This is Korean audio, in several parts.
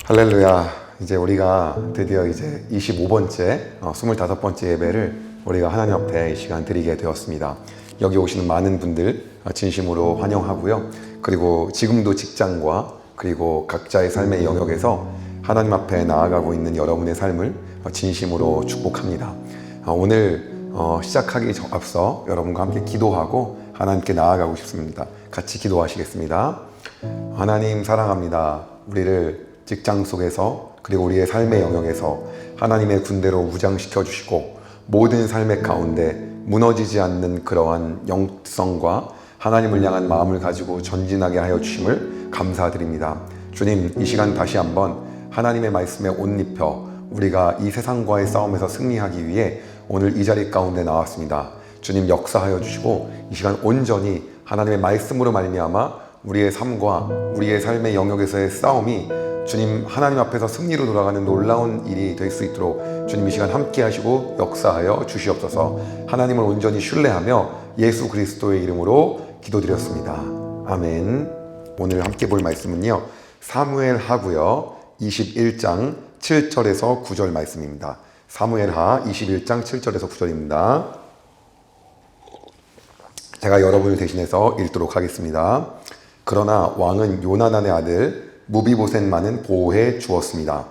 할렐루야. 이제 우리가 드디어 이제 25번째, 25번째 예배를 우리가 하나님 앞에 이 시간 드리게 되었습니다. 여기 오시는 많은 분들 진심으로 환영하고요. 그리고 지금도 직장과 그리고 각자의 삶의 영역에서 하나님 앞에 나아가고 있는 여러분의 삶을 진심으로 축복합니다. 오늘 시작하기 앞서 여러분과 함께 기도하고 하나님께 나아가고 싶습니다. 같이 기도하시겠습니다. 하나님 사랑합니다. 우리를 직장 속에서 그리고 우리의 삶의 영역에서 하나님의 군대로 무장시켜 주시고 모든 삶의 가운데 무너지지 않는 그러한 영성과 하나님을 향한 마음을 가지고 전진하게 하여 주심을 감사드립니다. 주님, 이 시간 다시 한번 하나님의 말씀에 옷 입혀 우리가 이 세상과의 싸움에서 승리하기 위해 오늘 이 자리 가운데 나왔습니다. 주님, 역사하여 주시고 이 시간 온전히 하나님의 말씀으로 말미암아 우리의 삶과 우리의 삶의 영역에서의 싸움이 주님 하나님 앞에서 승리로 돌아가는 놀라운 일이 될 수 있도록 주님 이 시간 함께 하시고 역사하여 주시옵소서. 하나님을 온전히 신뢰하며 예수 그리스도의 이름으로 기도드렸습니다. 아멘. 오늘 함께 볼 말씀은요, 사무엘하고요 21장 7절에서 9절 말씀입니다. 사무엘하 21장 7절에서 9절입니다. 제가 여러분을 대신해서 읽도록 하겠습니다. 그러나 왕은 요나단의 아들 무비보셋만은 보호해 주었습니다.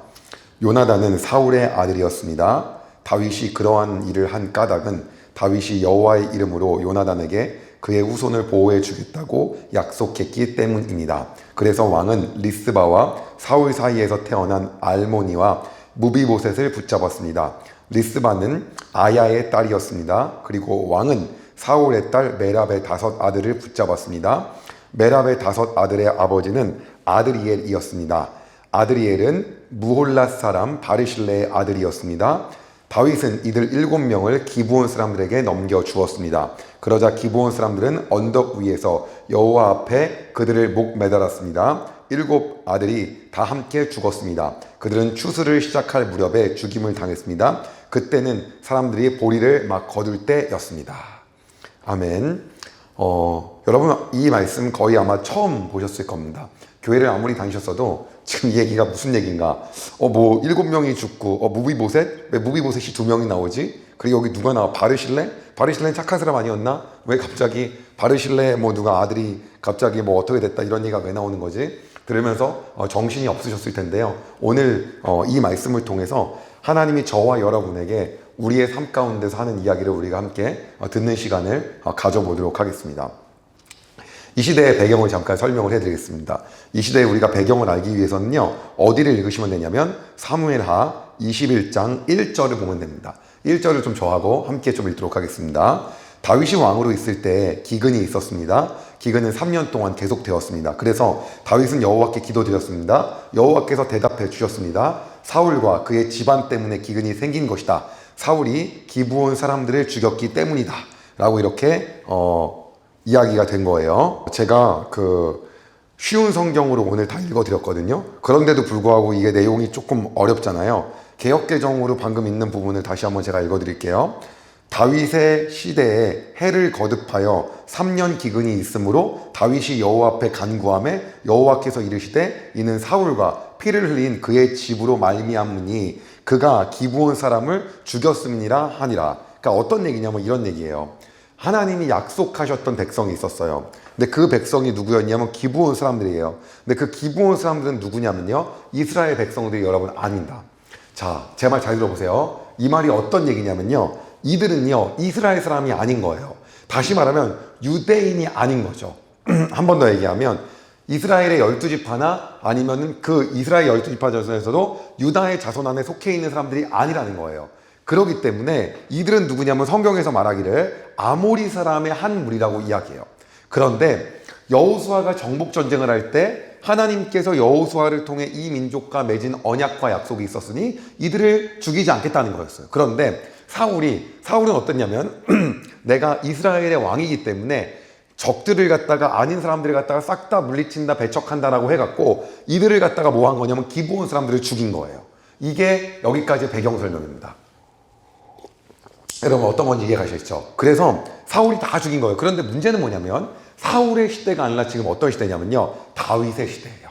요나단은 사울의 아들이었습니다. 다윗이 그러한 일을 한 까닭은 다윗이 여호와의 이름으로 요나단에게 그의 후손을 보호해 주겠다고 약속했기 때문입니다. 그래서 왕은 리스바와 사울 사이에서 태어난 알모니와 무비보셋을 붙잡았습니다. 리스바는 아야의 딸이었습니다. 그리고 왕은 사울의 딸 메랍의 5 아들을 붙잡았습니다. 메랍의 5 아들의 아버지는 아드리엘이었습니다. 아드리엘은 무홀랏 사람 바르실레의 아들이었습니다. 다윗은 이들 7명을 기브온 사람들에게 넘겨주었습니다. 그러자 기브온 사람들은 언덕 위에서 여호와 앞에 그들을 목 매달았습니다. 7 아들이 다 함께 죽었습니다. 그들은 추수를 시작할 무렵에 죽임을 당했습니다. 그때는 사람들이 보리를 막 거둘 때였습니다. 아멘. 여러분 이 말씀 거의 아마 처음 보셨을 겁니다. 교회를 아무리 다니셨어도 지금 이 얘기가 무슨 얘기인가? 7명이 죽고 무비보셋? 왜 무비보셋이 2명이 나오지? 그리고 여기 누가 나와? 바르실레? 바르실레는 착한 사람 아니었나? 왜 갑자기 바르실레 누가 아들이 갑자기 어떻게 됐다 이런 얘기가 왜 나오는 거지? 들으면서 정신이 없으셨을 텐데요. 오늘 이 말씀을 통해서 하나님이 저와 여러분에게 우리의 삶 가운데서 하는 이야기를 우리가 함께 듣는 시간을 가져보도록 하겠습니다. 이 시대의 배경을 잠깐 설명을 해드리겠습니다. 이 시대에 우리가 배경을 알기 위해서는요, 어디를 읽으시면 되냐면 사무엘하 21장 1절을 보면 됩니다. 1절을 좀 저하고 함께 좀 읽도록 하겠습니다. 다윗이 왕으로 있을 때 기근이 있었습니다. 기근은 3년 동안 계속되었습니다. 그래서 다윗은 여호와께 기도드렸습니다. 여호와께서 대답해 주셨습니다. 사울과 그의 집안 때문에 기근이 생긴 것이다. 사울이 기브온 사람들을 죽였기 때문이다 라고 이렇게 이야기가 된 거예요. 제가 쉬운 성경으로 오늘 다 읽어드렸거든요. 그런데도 불구하고 이게 내용이 조금 어렵잖아요. 개역개정으로 방금 있는 부분을 다시 한번 제가 읽어드릴게요. 다윗의 시대에 해를 거듭하여 3년 기근이 있으므로 다윗이 여호와 앞에 간구하매 여호와께서 이르시되 이는 사울과 피를 흘린 그의 집으로 말미암으니 그가 기브온 사람을 죽였음이니라 하니라. 그러니까 어떤 얘기냐면 이런 얘기예요. 하나님이 약속하셨던 백성이 있었어요. 근데 그 백성이 누구였냐면 기브온 사람들이에요. 근데 그 기브온 사람들은 누구냐면요, 이스라엘 백성들이 여러분 아닙니다. 자, 제 말 잘 들어보세요. 이 말이 어떤 얘기냐면요, 이들은요 이스라엘 사람이 아닌 거예요. 다시 말하면 유대인이 아닌 거죠. 한 번 더 얘기하면 이스라엘의 12지파나 아니면은 그 이스라엘 12지파 중에서도 유다의 자손 안에 속해 있는 사람들이 아니라는 거예요. 그렇기 때문에 이들은 누구냐면 성경에서 말하기를 아모리 사람의 한 무리라고 이야기해요. 그런데 여호수아가 정복 전쟁을 할 때 하나님께서 여호수아를 통해 이 민족과 맺은 언약과 약속이 있었으니 이들을 죽이지 않겠다는 거였어요. 그런데 사울은 어떻냐면 내가 이스라엘의 왕이기 때문에 적들을 갖다가 아닌 사람들을 갖다가 싹 다 물리친다, 배척한다라고 해갖고 이들을 갖다가 뭐 한 거냐면 기브온 사람들을 죽인 거예요. 이게 여기까지 배경 설명입니다. 여러분 어떤 건지 이해가시겠죠? 그래서 사울이 다 죽인 거예요. 그런데 문제는 뭐냐면 사울의 시대가 아니라 지금 어떤 시대냐면요, 다윗의 시대예요.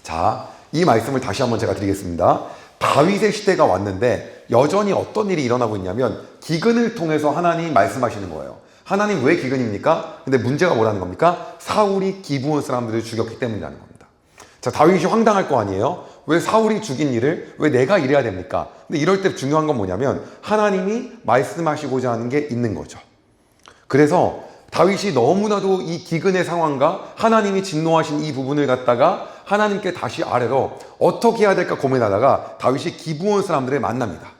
자, 이 말씀을 다시 한번 제가 드리겠습니다. 다윗의 시대가 왔는데 여전히 어떤 일이 일어나고 있냐면 기근을 통해서 하나님이 말씀하시는 거예요. 하나님 왜 기근입니까? 근데 문제가 뭐라는 겁니까? 사울이 기브온 사람들을 죽였기 때문이라는 겁니다. 자, 다윗이 황당할 거 아니에요? 왜 사울이 죽인 일을 왜 내가 이래야 됩니까? 근데 이럴 때 중요한 건 뭐냐면 하나님이 말씀하시고자 하는 게 있는 거죠. 그래서 다윗이 너무나도 이 기근의 상황과 하나님이 진노하신 이 부분을 갖다가 하나님께 다시 아래로 어떻게 해야 될까 고민하다가 다윗이 기브온 사람들을 만납니다.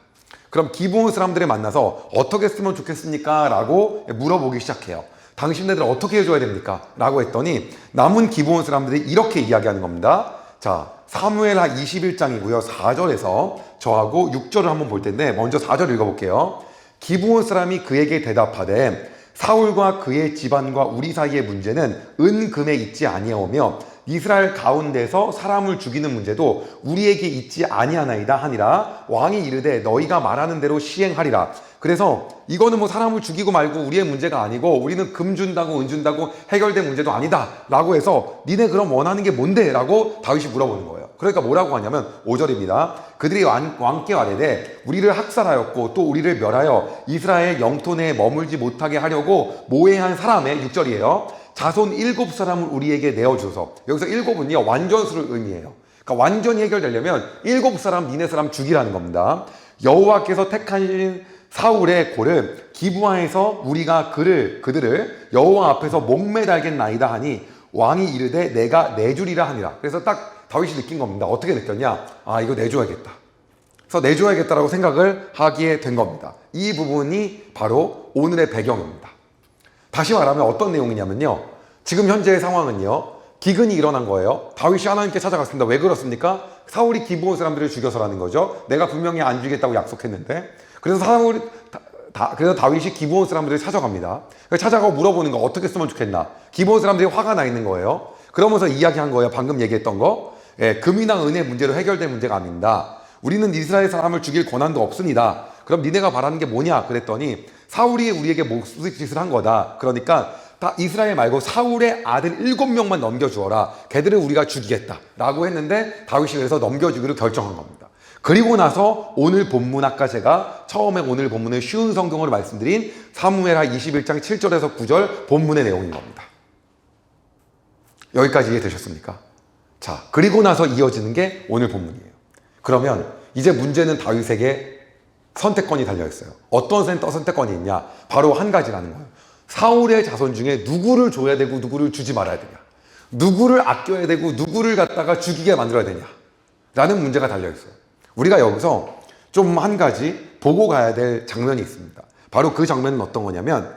그럼 기브온 사람들을 만나서 어떻게 쓰면 좋겠습니까? 라고 물어보기 시작해요. 당신네들 어떻게 해줘야 됩니까? 라고 했더니 남은 기브온 사람들이 이렇게 이야기하는 겁니다. 자, 사무엘하 21장이고요. 4절에서 저하고 6절을 한번 볼 텐데 먼저 4절 읽어볼게요. 기브온 사람이 그에게 대답하되 사울과 그의 집안과 우리 사이의 문제는 은금에 있지 아니하오며 이스라엘 가운데서 사람을 죽이는 문제도 우리에게 있지 아니하나이다 하니라. 왕이 이르되 너희가 말하는 대로 시행하리라. 그래서 이거는 뭐 사람을 죽이고 말고 우리의 문제가 아니고 우리는 금 준다고 은 준다고 해결된 문제도 아니다 라고 해서 니네 그럼 원하는 게 뭔데? 라고 다윗이 물어보는 거예요. 그러니까 뭐라고 하냐면 5절입니다. 그들이 왕께 아뢰되 우리를 학살하였고 또 우리를 멸하여 이스라엘 영토 내에 머물지 못하게 하려고 모해한 사람의 6절이에요. 자손 7사람을 우리에게 내어주소서. 여기서 7은요 완전수를 의미해요. 그러니까 완전히 해결되려면 7사람 니네 사람 죽이라는 겁니다. 여호와께서 택하신 사울의 골을 기브아에서 우리가 그들을 여호와 앞에서 목매달겠나이다 하니 왕이 이르되 내가 내주리라 하니라. 그래서 딱 다윗이 느낀 겁니다. 어떻게 느꼈냐? 아, 이거 내줘야겠다. 그래서 내줘야겠다라고 생각을 하게 된 겁니다. 이 부분이 바로 오늘의 배경입니다. 다시 말하면 어떤 내용이냐면요. 지금 현재의 상황은요. 기근이 일어난 거예요. 다윗이 하나님께 찾아갔습니다. 왜 그렇습니까? 사울이 기브온 사람들을 죽여서라는 거죠. 내가 분명히 안 죽이겠다고 약속했는데. 그래서 다윗이 기브온 사람들을 찾아갑니다. 찾아가고 물어보는 거 어떻게 쓰면 좋겠나. 기브온 사람들이 화가 나 있는 거예요. 그러면서 이야기한 거예요. 방금 얘기했던 거. 금이나 은의 문제로 해결될 문제가 아닙니다. 우리는 이스라엘 사람을 죽일 권한도 없습니다. 그럼 니네가 바라는 게 뭐냐? 그랬더니 사울이 우리에게 목짓을 한 거다. 그러니까 다 이스라엘 말고 사울의 아들 7명만 넘겨주어라. 걔들을 우리가 죽이겠다. 라고 했는데 다윗이 그래서 넘겨주기로 결정한 겁니다. 그리고 나서 오늘 본문, 아까 제가 처음에 오늘 본문을 쉬운 성경으로 말씀드린 사무엘하 21장 7절에서 9절 본문의 내용인 겁니다. 여기까지 이해되셨습니까? 자, 그리고 나서 이어지는 게 오늘 본문이에요. 그러면 이제 문제는 다윗에게 선택권이 달려있어요. 어떤 선택권이 있냐? 바로 한 가지라는 거예요. 사울의 자손 중에 누구를 줘야 되고 누구를 주지 말아야 되냐? 누구를 아껴야 되고 누구를 갖다가 죽이게 만들어야 되냐? 라는 문제가 달려있어요. 우리가 여기서 좀 한 가지 보고 가야 될 장면이 있습니다. 바로 그 장면은 어떤 거냐면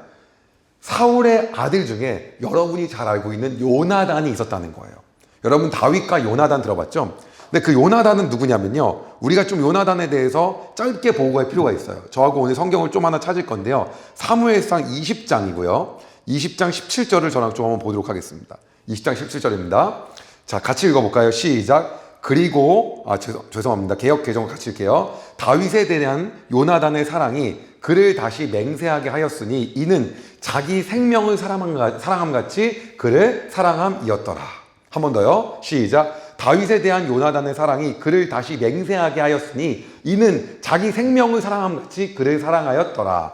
사울의 아들 중에 여러분이 잘 알고 있는 요나단이 있었다는 거예요. 여러분 다윗과 요나단 들어봤죠? 근데 그 요나단은 누구냐면요. 우리가 좀 요나단에 대해서 짧게 보고 갈 필요가 있어요. 저하고 오늘 성경을 좀 하나 찾을 건데요. 사무엘상 20장이고요. 20장 17절을 저랑 좀 한번 보도록 하겠습니다. 20장 17절입니다. 자, 같이 읽어볼까요? 시작. 그리고 죄송합니다. 개역 개정을 같이 읽게요. 다윗에 대한 요나단의 사랑이 그를 다시 맹세하게 하였으니 이는 자기 생명을 사랑함 같이 그를 사랑함이었더라. 한 번 더요. 시작. 다윗에 대한 요나단의 사랑이 그를 다시 맹세하게 하였으니 이는 자기 생명을 사랑함 같이 그를 사랑함이었더라.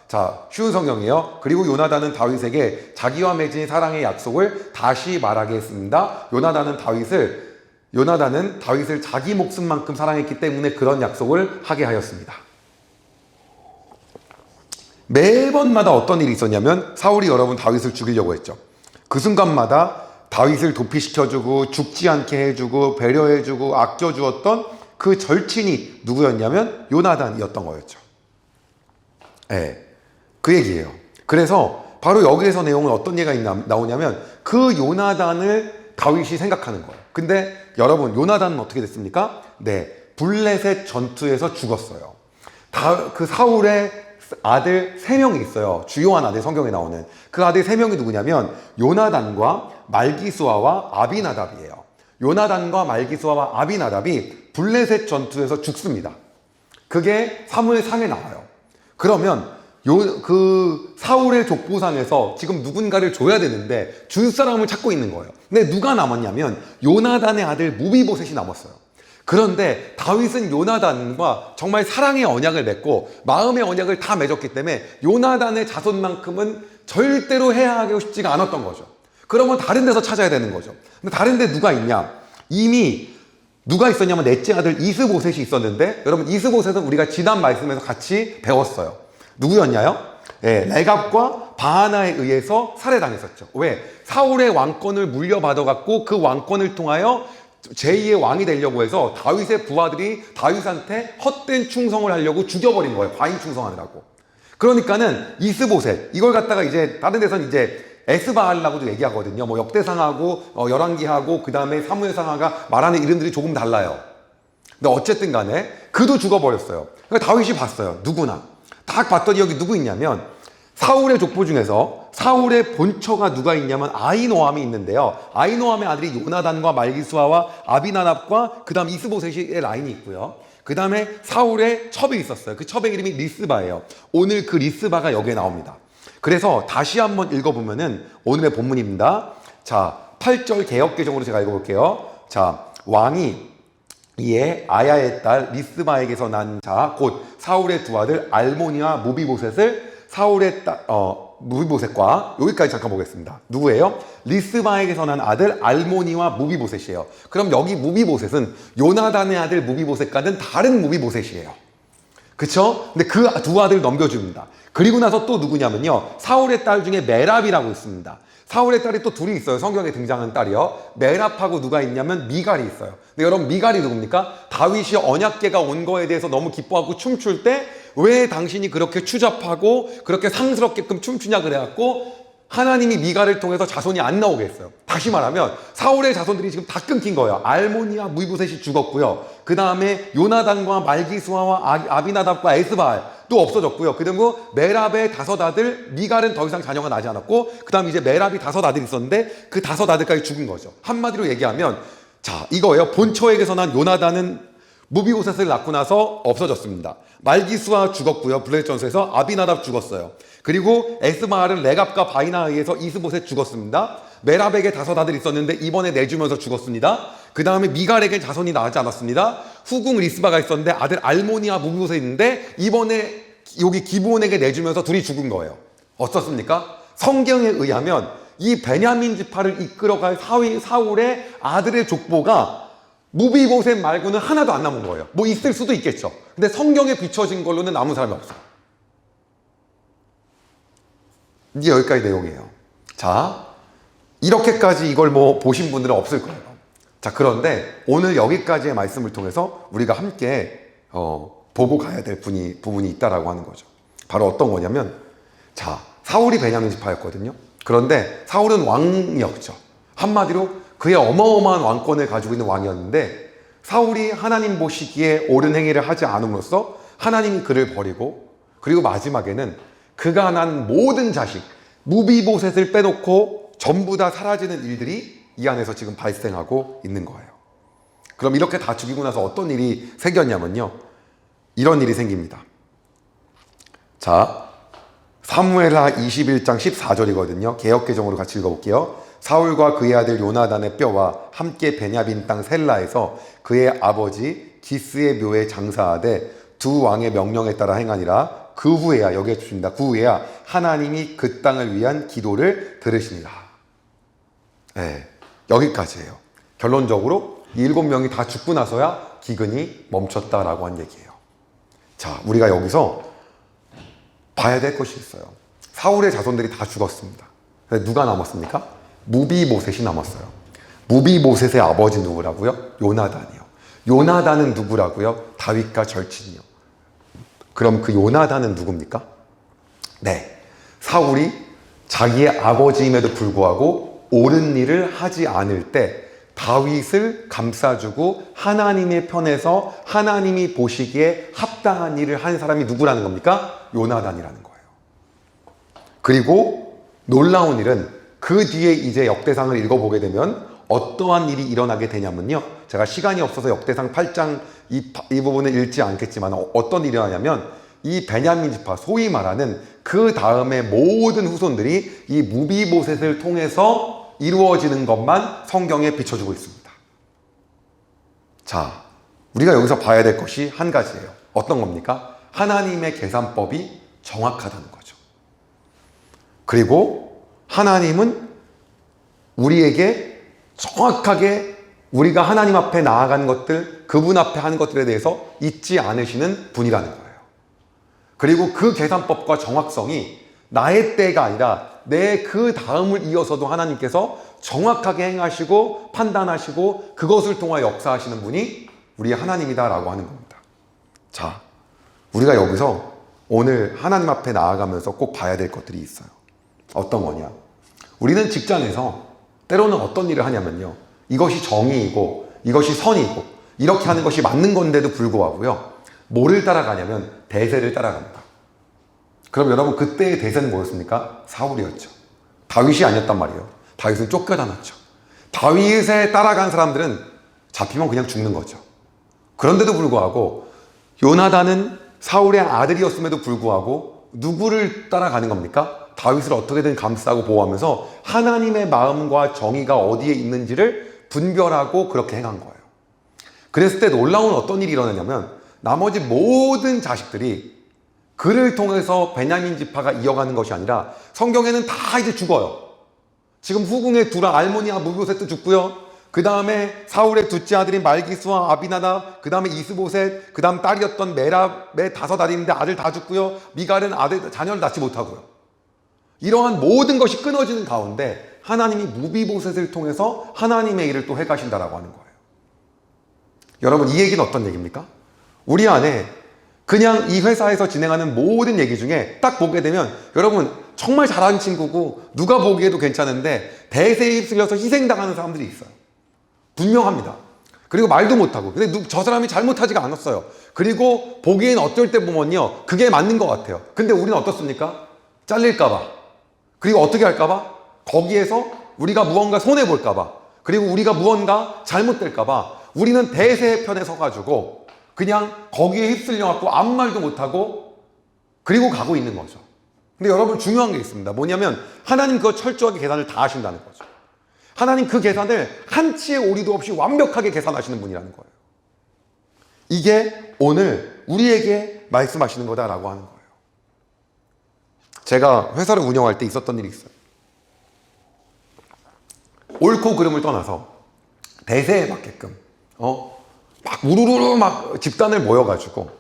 자, 쉬운 성경이에요. 그리고 요나단은 다윗에게 자기와 맺은 사랑의 약속을 다시 말하게 했습니다. 요나단은 다윗을 자기 목숨만큼 사랑했기 때문에 그런 약속을 하게 하였습니다. 매번마다 어떤 일이 있었냐면 사울이 여러분 다윗을 죽이려고 했죠. 그 순간마다 다윗을 도피시켜주고 죽지 않게 해주고 배려해주고 아껴주었던 그 절친이 누구였냐면 요나단이었던 거였죠. 그 얘기예요. 그래서 바로 여기에서 내용은 어떤 얘기가 나오냐면 그 요나단을 다윗이 생각하는 거예요. 근데 여러분 요나단은 어떻게 됐습니까? 네, 블레셋 전투에서 죽었어요. 그 사울의 아들 3명이 있어요. 주요한 아들, 성경에 나오는 그 아들 3명이 누구냐면 요나단과 말기수아와 아비나답이에요. 요나단과 말기수아와 아비나답이 블레셋 전투에서 죽습니다. 그게 사무엘상에 나와요. 그러면 그 사울의 족보상에서 지금 누군가를 줘야 되는데 줄 사람을 찾고 있는 거예요. 근데 누가 남았냐면 요나단의 아들 무비보셋이 남았어요. 그런데 다윗은 요나단과 정말 사랑의 언약을 맺고 마음의 언약을 다 맺었기 때문에 요나단의 자손만큼은 절대로 해하고 싶지가 않았던 거죠. 그러면 다른 데서 찾아야 되는 거죠. 근데 다른 데 누가 있냐? 이미 누가 있었냐면 넷째 아들 이스보셋이 있었는데, 여러분 이스보셋은 우리가 지난 말씀에서 같이 배웠어요. 누구였냐요? 네, 레갑과 바하나에 의해서 살해당했었죠. 왜? 사울의 왕권을 물려받아갖고 그 왕권을 통하여 제2의 왕이 되려고 해서 다윗의 부하들이 다윗한테 헛된 충성을 하려고 죽여버린 거예요. 과잉 충성하느라고. 그러니까는 이스보셋, 이걸 갖다가 이제 다른 데서는 이제 에스바알라고도 얘기하거든요. 뭐 역대상하고 열왕기하고 그 다음에 사무엘상하가 말하는 이름들이 조금 달라요. 근데 어쨌든 간에 그도 죽어버렸어요. 그러니까 다윗이 봤어요. 누구나. 딱 봤더니 여기 누구 있냐면 사울의 족보 중에서 사울의 본처가 누가 있냐면 아히노함이 있는데요. 아히노함의 아들이 요나단과 말기수아와 아비나답과 그 다음 이스보셋의 라인이 있고요. 그 다음에 사울의 첩이 있었어요. 그 첩의 이름이 리스바예요. 오늘 그 리스바가 여기에 나옵니다. 그래서 다시 한번 읽어보면은 오늘의 본문입니다. 자, 8절 개역개정으로 제가 읽어볼게요. 자, 왕이 이에 아야의 딸 리스바에게서 난 자, 곧 사울의 두 아들 알모니와 무비보셋을 사울의 딸, 무비보셋과 여기까지 잠깐 보겠습니다. 누구예요? 리스바에게서 난 아들 알모니와 무비보셋이에요. 그럼 여기 무비보셋은 요나단의 아들 무비보셋과는 다른 무비보셋이에요. 그쵸? 근데 그 두 아들 넘겨줍니다. 그리고 나서 또 누구냐면요. 사울의 딸 중에 메랍이라고 있습니다. 사울의 딸이 또 둘이 있어요. 성경에 등장한 딸이요. 메랍하고 누가 있냐면 미갈이 있어요. 근데 여러분 미갈이 누굽니까? 다윗이 언약궤가 온 거에 대해서 너무 기뻐하고 춤출 때 왜 당신이 그렇게 추잡하고 그렇게 상스럽게끔 춤추냐 그래갖고 하나님이 미갈을 통해서 자손이 안 나오게 했어요. 다시 말하면 사울의 자손들이 지금 다 끊긴 거예요. 알모니와 무비보셋이 죽었고요. 그 다음에 요나단과 말기수아와 아비나답과 에스바알 또 없어졌고요. 그리고 메랍의 다섯 아들 미갈은 더 이상 자녀가 나지 않았고 그 다음 이제 메랍이 다섯 아들이 있었는데 그 다섯 아들까지 죽은 거죠. 한마디로 얘기하면 자 이거예요. 본처에게서 난 요나단은 무비보셋을 낳고 나서 없어졌습니다. 말기수아 죽었고요. 블레셋전서에서 아비나답 죽었어요. 그리고 에스바알은 레갑과 바이나에 의해서 이스보셋 죽었습니다. 메랍에게 다섯 아들이 있었는데 이번에 내주면서 죽었습니다. 그 다음에 미갈에게 자손이 나지 않았습니다. 후궁 리스바가 있었는데 아들 알모니와 무비보셋이 있는데 이번에 여기 기브온에게 내주면서 둘이 죽은 거예요. 어떻습니까? 성경에 의하면 이 베냐민 지파를 이끌어갈 사울의 아들의 족보가 무비보셋 말고는 하나도 안 남은 거예요. 뭐 있을 수도 있겠죠. 근데 성경에 비춰진 걸로는 남은 사람이 없어요. 이게 여기까지 내용이에요. 자, 이렇게까지 이걸 뭐 보신 분들은 없을 거예요. 자, 그런데 오늘 여기까지의 말씀을 통해서 우리가 함께 보고 가야 될 부분이 있다라고 하는 거죠. 바로 어떤 거냐면, 자, 사울이 베냐민 지파였거든요. 그런데 사울은 왕이었죠. 한마디로 그의 어마어마한 왕권을 가지고 있는 왕이었는데 사울이 하나님 보시기에 옳은 행위를 하지 않음으로써 하나님이 그를 버리고 그리고 마지막에는 그가 난 모든 자식 무비보셋을 빼놓고 전부 다 사라지는 일들이 이 안에서 지금 발생하고 있는 거예요. 그럼 이렇게 다 죽이고 나서 어떤 일이 생겼냐면요. 이런 일이 생깁니다. 자, 사무엘하 21장 14절이거든요. 개역개정으로 같이 읽어볼게요. 사울과 그의 아들 요나단의 뼈와 함께 베냐민 땅 셀라에서 그의 아버지 기스의 묘에 장사하되 두 왕의 명령에 따라 행하니라. 그 후에야, 여기에 주십니다. 그 후에야 하나님이 그 땅을 위한 기도를 들으시니라. 네, 여기까지예요. 결론적으로 이 7명이 다 죽고 나서야 기근이 멈췄다라고 한 얘기예요. 자, 우리가 여기서 봐야 될 것이 있어요. 사울의 자손들이 다 죽었습니다. 근데 누가 남았습니까? 무비보셋이 남았어요. 무비보셋의 아버지 누구라고요? 요나단이요. 요나단은 누구라고요? 다윗과 절친이요. 그럼 그 요나단은 누굽니까? 네, 사울이 자기의 아버지임에도 불구하고 옳은 일을 하지 않을 때 다윗을 감싸주고 하나님의 편에서 하나님이 보시기에 합당한 일을 한 사람이 누구라는 겁니까? 요나단이라는 거예요. 그리고 놀라운 일은 그 뒤에 이제 역대상을 읽어보게 되면 어떠한 일이 일어나게 되냐면요. 제가 시간이 없어서 역대상 8장 이 부분을 읽지 않겠지만 어떤 일이 일어나냐면 이 베냐민 지파, 소위 말하는 그 다음에 모든 후손들이 이 무비보셋을 통해서 이루어지는 것만 성경에 비춰주고 있습니다. 자, 우리가 여기서 봐야 될 것이 한 가지예요. 어떤 겁니까? 하나님의 계산법이 정확하다는 거죠. 그리고 하나님은 우리에게 정확하게 우리가 하나님 앞에 나아간 것들, 그분 앞에 하는 것들에 대해서 잊지 않으시는 분이라는 거예요. 그리고 그 계산법과 정확성이 나의 때가 아니라 내 그 다음을 이어서도 하나님께서 정확하게 행하시고 판단하시고 그것을 통하여 역사하시는 분이 우리 하나님이다라고 하는 겁니다. 자, 우리가 여기서 오늘 하나님 앞에 나아가면서 꼭 봐야 될 것들이 있어요. 어떤 거냐? 우리는 직장에서 때로는 어떤 일을 하냐면요, 이것이 정의이고 이것이 선이고 이렇게 하는 것이 맞는 건데도 불구하고요, 뭐를 따라가냐면 대세를 따라갑니다. 그럼 여러분, 그때의 대세는 뭐였습니까? 사울이었죠. 다윗이 아니었단 말이에요. 다윗은 쫓겨다녔죠. 다윗에 따라간 사람들은 잡히면 그냥 죽는 거죠. 그런데도 불구하고 요나단은 사울의 아들이었음에도 불구하고 누구를 따라가는 겁니까? 다윗을 어떻게든 감싸고 보호하면서 하나님의 마음과 정의가 어디에 있는지를 분별하고 그렇게 행한 거예요. 그랬을 때 놀라운 어떤 일이 일어나냐면, 나머지 모든 자식들이 그를 통해서 베냐민 지파가 이어가는 것이 아니라 성경에는 다 이제 죽어요. 지금 후궁의 두라, 알모니아, 무비보셋도 죽고요. 그 다음에 사울의 둘째 아들인 말기스와 아비나답, 그 다음에 이스보셋, 그 다음 딸이었던 메랍의 5 아들인데 아들 다 죽고요. 미갈은 자녀를 낳지 못하고요. 이러한 모든 것이 끊어지는 가운데 하나님이 무비보셋을 통해서 하나님의 일을 또 해가신다라고 하는 거예요. 여러분, 이 얘기는 어떤 얘기입니까? 우리 안에 그냥 이 회사에서 진행하는 모든 얘기 중에 딱 보게 되면, 여러분 정말 잘하는 친구고 누가 보기에도 괜찮은데 대세에 휩쓸려서 희생당하는 사람들이 있어요. 분명합니다. 그리고 말도 못하고, 근데 저 사람이 잘못하지가 않았어요. 그리고 보기엔 어쩔 때 보면요, 그게 맞는 것 같아요. 근데 우리는 어떻습니까? 잘릴까봐, 그리고 어떻게 할까봐, 거기에서 우리가 무언가 손해볼까봐, 그리고 우리가 무언가 잘못될까봐 우리는 대세의 편에 서가지고 그냥 거기에 휩쓸려갖고 아무 말도 못하고 그리고 가고 있는 거죠. 근데 여러분, 중요한 게 있습니다. 뭐냐면 하나님 그거 철저하게 계산을 다 하신다는 거죠. 하나님 그 계산을 한치의 오리도 없이 완벽하게 계산하시는 분이라는 거예요. 이게 오늘 우리에게 말씀하시는 거다라고 하는 거예요. 제가 회사를 운영할 때 있었던 일이 있어요. 옳고 그름을 떠나서 대세에 맞게끔 막 우르르 막 집단을 모여가지고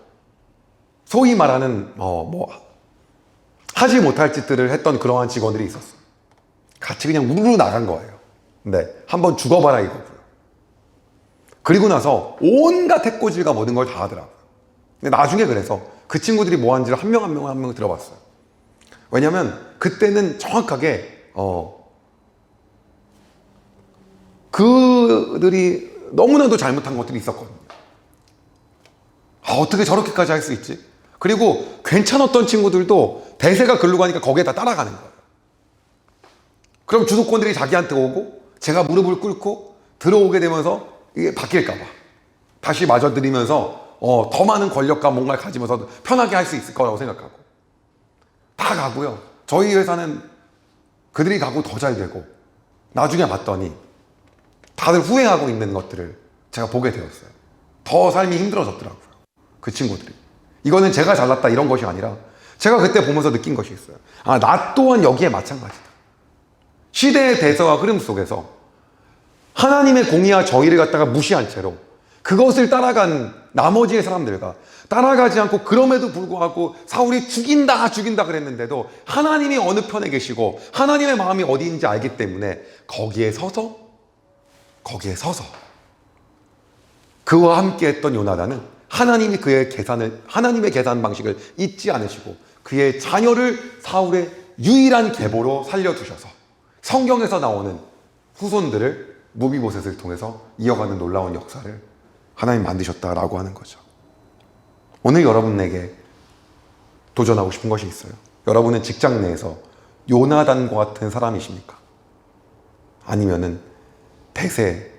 소위 말하는 하지 못할 짓들을 했던 그러한 직원들이 있었어요. 같이 그냥 우르르 나간 거예요. 네, 한번 죽어봐라 이거고요. 그리고 나서 온갖 해코지가 모든 걸 다 하더라고요. 근데 나중에 그래서 그 친구들이 뭐 하는지를 한 명 한 명 한 명 들어봤어요. 왜냐면 그때는 정확하게 그들이 너무나도 잘못한 것들이 있었거든요. 어떻게 저렇게까지 할 수 있지? 그리고 괜찮았던 친구들도 대세가 글로 가니까 거기에 다 따라가는 거예요. 그럼 주도권들이 자기한테 오고 제가 무릎을 꿇고 들어오게 되면서 이게 바뀔까 봐 다시 맞아들이면서 더 많은 권력과 뭔가를 가지면서 편하게 할 수 있을 거라고 생각하고 다 가고요. 저희 회사는 그들이 가고 더 잘 되고, 나중에 봤더니 다들 후회하고 있는 것들을 제가 보게 되었어요. 더 삶이 힘들어졌더라고요, 그 친구들이. 이거는 제가 잘났다 이런 것이 아니라 제가 그때 보면서 느낀 것이 있어요. 나 또한 여기에 마찬가지다. 시대의 대세와 흐름 속에서 하나님의 공의와 정의를 갖다가 무시한 채로 그것을 따라간 나머지의 사람들과 따라가지 않고, 그럼에도 불구하고 사울이 죽인다 그랬는데도 하나님이 어느 편에 계시고 하나님의 마음이 어디인지 알기 때문에 거기에 서서 그와 함께 했던 요나단은 하나님이 하나님의 계산 방식을 잊지 않으시고 그의 자녀를 사울의 유일한 계보로 살려두셔서 성경에서 나오는 후손들을 무비보셋을 통해서 이어가는 놀라운 역사를 하나님 만드셨다라고 하는 거죠. 오늘 여러분에게 도전하고 싶은 것이 있어요. 여러분은 직장 내에서 요나단과 같은 사람이십니까? 아니면은 대세,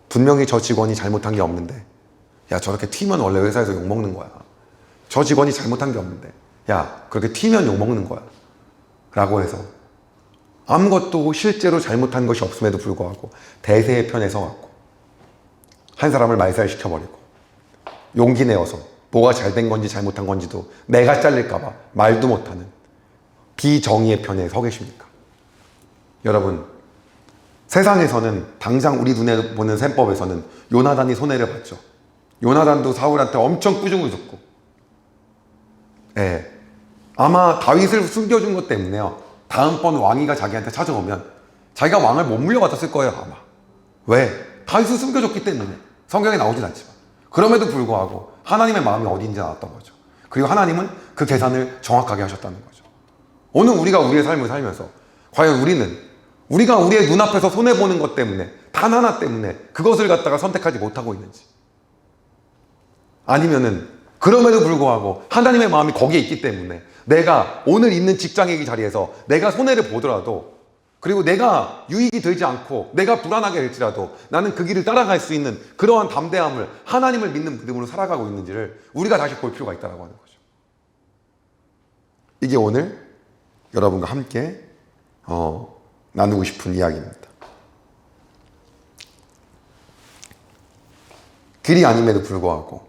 분명히 저 직원이 잘못한 게 없는데, 야, 저렇게 튀면 원래 회사에서 욕먹는 거야. 저 직원이 잘못한 게 없는데, 야, 그렇게 튀면 욕먹는 거야. 라고 해서 아무것도 실제로 잘못한 것이 없음에도 불구하고 대세의 편에 서갖고 한 사람을 말살시켜버리고 용기 내어서 뭐가 잘된 건지 잘못한 건지도 내가 잘릴까봐 말도 못하는 비정의의 편에 서 계십니까? 여러분, 세상에서는 당장 우리 눈에 보는 셈법에서는 요나단이 손해를 봤죠. 요나단도 사울한테 엄청 꾸중을 줬고, 아마 다윗을 숨겨준 것 때문에요. 다음번 왕위가 자기한테 찾아오면 자기가 왕을 못 물려받았을 거예요, 아마. 왜? 다윗을 숨겨줬기 때문에. 성경에 나오진 않지만. 그럼에도 불구하고 하나님의 마음이 어디인지 알았던 거죠. 그리고 하나님은 그 계산을 정확하게 하셨다는 거죠. 오늘 우리가 우리의 삶을 살면서 과연 우리가 우리의 눈앞에서 손해보는 것 때문에, 단 하나 때문에 그것을 갖다가 선택하지 못하고 있는지, 아니면은 그럼에도 불구하고 하나님의 마음이 거기에 있기 때문에 내가 오늘 있는 직장의 자리에서 내가 손해를 보더라도, 그리고 내가 유익이 되지 않고 내가 불안하게 될지라도 나는 그 길을 따라갈 수 있는 그러한 담대함을, 하나님을 믿는 믿음으로 살아가고 있는지를 우리가 다시 볼 필요가 있다고 하는 거죠. 이게 오늘 여러분과 함께 나누고 싶은 이야기입니다. 길이 아님에도 불구하고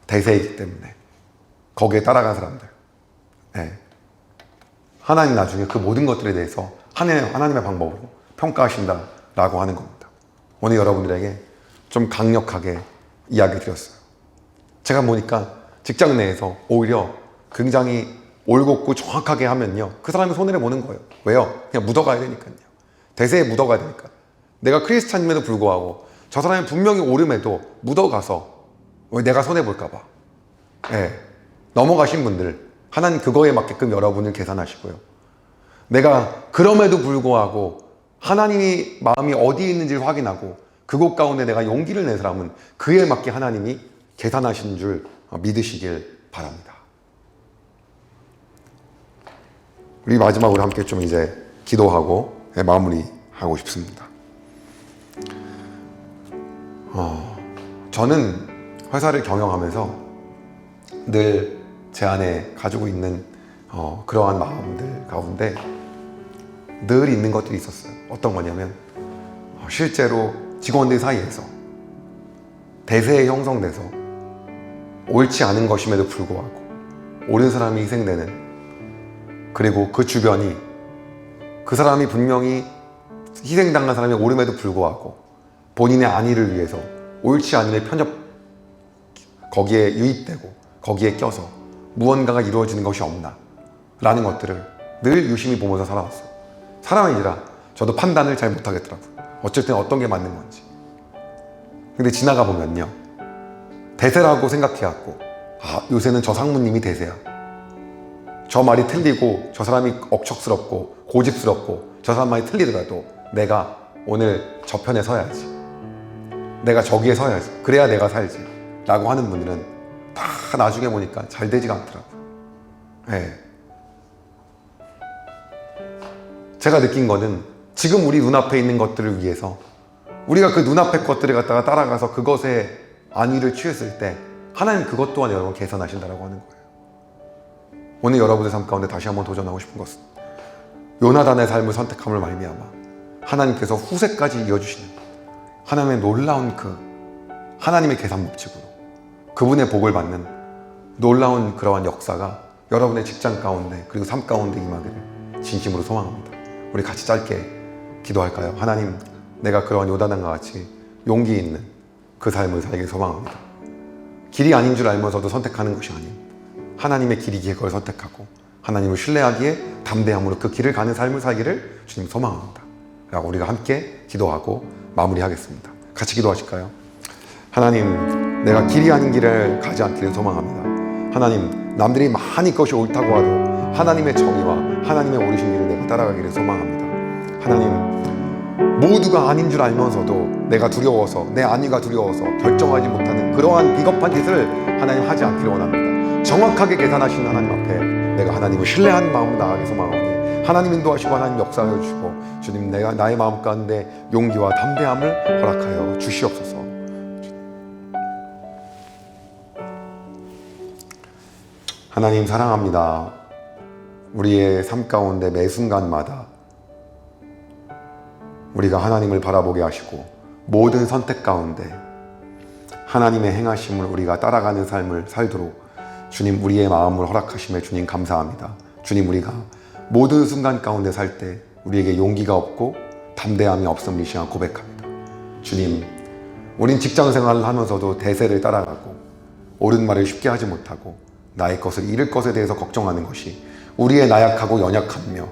대세이기 때문에 거기에 따라간 사람들, 하나님 나중에 그 모든 것들에 대해서 하나님의 방법으로 평가하신다라고 하는 겁니다. 오늘 여러분들에게 좀 강력하게 이야기 드렸어요. 제가 보니까 직장 내에서 오히려 굉장히 올곧고 정확하게 하면요, 그 사람이 손해를 보는 거예요. 왜요? 그냥 묻어가야 되니까요. 대세에 묻어가야 되니까. 내가 크리스찬임에도 불구하고 저 사람이 분명히 옳음에도 묻어가서 왜 내가 손해볼까봐 넘어가신 분들, 하나님 그거에 맞게끔 여러분을 계산하시고요. 내가 그럼에도 불구하고 하나님이 마음이 어디에 있는지를 확인하고 그곳 가운데 내가 용기를 낸 사람은 그에 맞게 하나님이 계산하신 줄 믿으시길 바랍니다. 우리 마지막으로 함께 좀 이제 기도하고 마무리하고 싶습니다. 저는 회사를 경영하면서 늘 제 안에 가지고 있는 그러한 마음들 가운데 늘 있는 것들이 있었어요. 어떤 거냐면 실제로 직원들 사이에서 대세에 형성돼서 옳지 않은 것임에도 불구하고 옳은 사람이 희생되는, 그리고 그 주변이 그 사람이 분명히 희생당한 사람이 옳음에도 불구하고 본인의 안위를 위해서 옳지 않음에 거기에 유입되고 거기에 껴서 무언가가 이루어지는 것이 없나 라는 것들을 늘 유심히 보면서 살아왔어요. 사람이라 저도 판단을 잘 못하겠더라고요. 어쩔 땐 어떤 게 맞는 건지. 근데 지나가 보면요, 대세라고 생각해왔고, 요새는 저 상무님이 대세야, 저 말이 틀리고 저 사람이 억척스럽고 고집스럽고 저 사람 말이 틀리더라도 내가 오늘 저 편에 서야지, 내가 저기에 서야지, 그래야 내가 살지 라고 하는 분들은 다 나중에 보니까 잘 되지가 않더라고요. 제가 느낀 거는 지금 우리 눈앞에 있는 것들을 위해서 우리가 그 눈앞의 것들을 갖다가 따라가서 그것에 안위를 취했을 때 하나님 그것 또한 여러분 계산하신다라고 하는 거예요. 오늘 여러분의 삶 가운데 다시 한번 도전하고 싶은 것은 요나단의 삶을 선택함을 말미암아 하나님께서 후세까지 이어주시는 하나님의 놀라운 그 하나님의 계산 법칙으로 그분의 복을 받는 놀라운 그러한 역사가 여러분의 직장 가운데 그리고 삶 가운데 임하기를 진심으로 소망합니다. 우리 같이 짧게 기도할까요? 하나님, 내가 그러한 요나단과 같이 용기 있는 그 삶을 살길 소망합니다. 길이 아닌 줄 알면서도 선택하는 것이 아닌 하나님의 길이기에 그걸 선택하고 하나님을 신뢰하기에 담대함으로 그 길을 가는 삶을 살기를 주님 소망합니다. 라고 우리가 함께 기도하고 마무리하겠습니다. 같이 기도하실까요? 하나님, 내가 길이 아닌 길을 가지 않기를 소망합니다. 하나님, 남들이 많이 그것이 옳다고 하도 하나님의 정의와 하나님의 옳으신 길을 내가 따라가기를 소망합니다. 하나님, 모두가 아닌 줄 알면서도 내가 두려워서, 내 안위가 두려워서 결정하지 못하는 그러한 비겁한 짓을 하나님 하지 않기를 원합니다. 정확하게 계산하시는 하나님 앞에 내가 하나님을 신뢰한 마음으로 나아가기 소망하오니 하나님 인도하시고 하나님 역사하여 주시고 주님, 내가 나의 마음 가운데 용기와 담대함을 허락하여 주시옵소서. 하나님 사랑합니다. 우리의 삶 가운데 매 순간마다 우리가 하나님을 바라보게 하시고 모든 선택 가운데 하나님의 행하심을 우리가 따라가는 삶을 살도록 주님 우리의 마음을 허락하심에 주님 감사합니다. 주님 우리가 모든 순간 가운데 살 때 우리에게 용기가 없고 담대함이 없음을 이 시간 고백합니다. 주님, 우린 직장 생활을 하면서도 대세를 따라가고 옳은 말을 쉽게 하지 못하고 나의 것을 잃을 것에 대해서 걱정하는 것이 우리의 나약하고 연약하며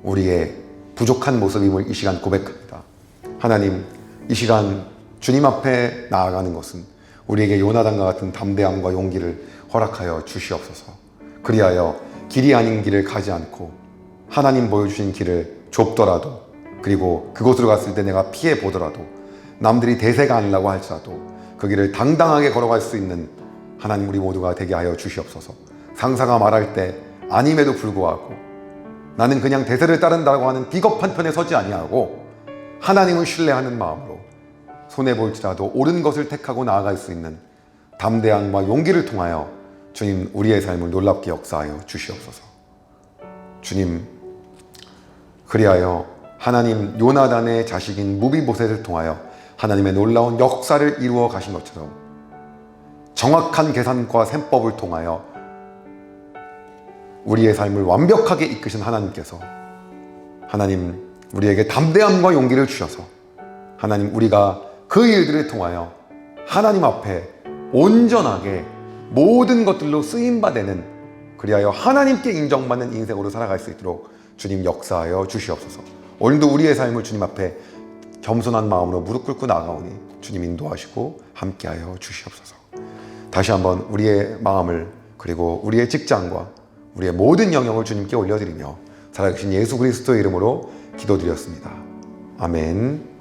우리의 부족한 모습임을 이 시간 고백합니다. 하나님, 이 시간 주님 앞에 나아가는 것은 우리에게 요나단과 같은 담대함과 용기를 허락하여 주시옵소서. 그리하여 길이 아닌 길을 가지 않고 하나님 보여주신 길을 좁더라도 그리고 그곳으로 갔을 때 내가 피해 보더라도 남들이 대세가 아니라고 할지라도 그 길을 당당하게 걸어갈 수 있는 하나님 우리 모두가 되게 하여 주시옵소서. 상사가 말할 때 아님에도 불구하고 나는 그냥 대세를 따른다고 하는 비겁한 편에 서지 아니하고 하나님을 신뢰하는 마음으로 손해볼지라도 옳은 것을 택하고 나아갈 수 있는 담대함과 용기를 통하여 주님 우리의 삶을 놀랍게 역사하여 주시옵소서. 주님, 그리하여 하나님 요나단의 자식인 무비보셋을 통하여 하나님의 놀라운 역사를 이루어 가신 것처럼 정확한 계산과 셈법을 통하여 우리의 삶을 완벽하게 이끄신 하나님께서 하나님 우리에게 담대함과 용기를 주셔서 하나님 우리가 그 일들을 통하여 하나님 앞에 온전하게 모든 것들로 쓰임받는 그리하여 하나님께 인정받는 인생으로 살아갈 수 있도록 주님 역사하여 주시옵소서. 오늘도 우리의 삶을 주님 앞에 겸손한 마음으로 무릎 꿇고 나아가오니 주님 인도하시고 함께하여 주시옵소서. 다시 한번 우리의 마음을 그리고 우리의 직장과 우리의 모든 영역을 주님께 올려드리며 살아계신 예수 그리스도의 이름으로 기도드렸습니다. 아멘.